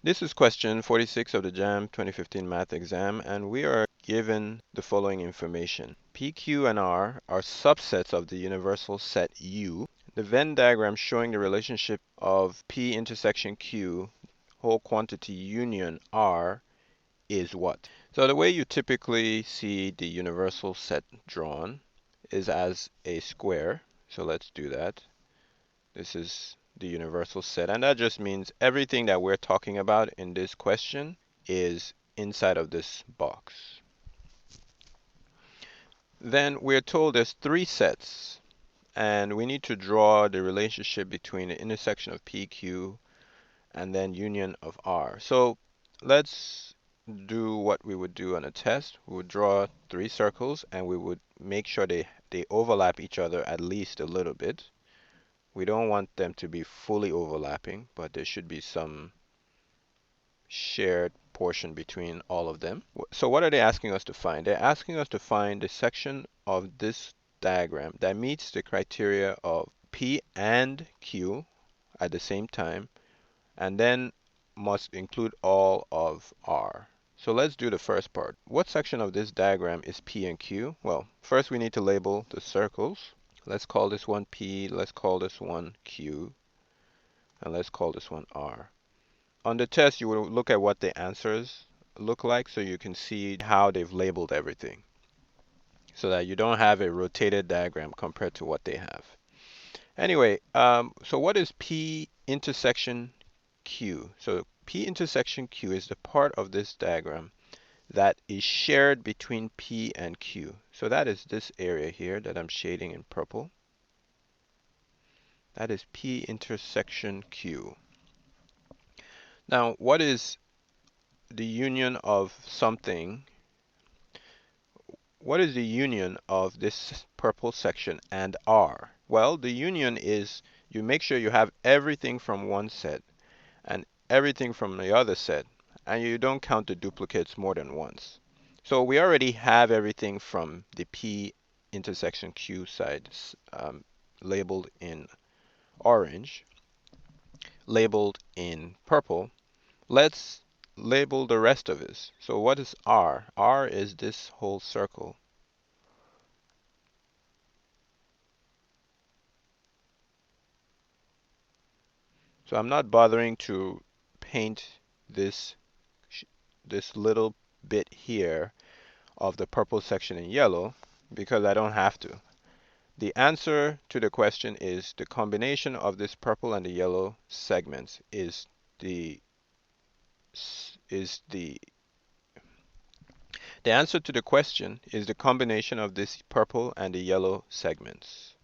This is question 46 of the JAMB 2015 math exam, and we are given the following information. P, Q, and R are subsets of the universal set U. The Venn diagram showing the relationship of P intersection Q, whole quantity union R, is what? So the way you typically see the universal set drawn is as a square. So let's do that. This is the universal set, and that just means everything that we're talking about in this question is inside of this box. Then we're told there's three sets, and we need to draw the relationship between the intersection of PQ and then union of R. So let's do what we would do on a test. We would draw three circles, and we would make sure they overlap each other at least a little bit. We don't want them to be fully overlapping, but there should be some shared portion between all of them. So what are they asking us to find? They're asking us to find the section of this diagram that meets the criteria of P and Q at the same time, and then must include all of R. So let's do the first part. What section of this diagram is P and Q? Well, first we need to label the circles. Let's call this one P, let's call this one Q, and let's call this one R. On the test, you will look at what the answers look like so you can see how they've labeled everything so that you don't have a rotated diagram compared to what they have. Anyway, so what is P intersection Q? So P intersection Q is the part of this diagram that is shared between P and Q. So that is this area here that I'm shading in purple. That is P intersection Q. Now, what is the union of something? What is the union of this purple section and R? Well, the union is you make sure you have everything from one set and everything from the other set, and you don't count the duplicates more than once. So we already have everything from the P intersection Q side labeled in orange, labeled in purple. Let's label the rest of this. So what is R? R is this whole circle. So I'm not bothering to paint this this little bit here of the purple section in yellow because I don't have to. The answer to the question is the combination of this purple and the yellow segments the is the answer to the question is the combination of this purple and the yellow segments.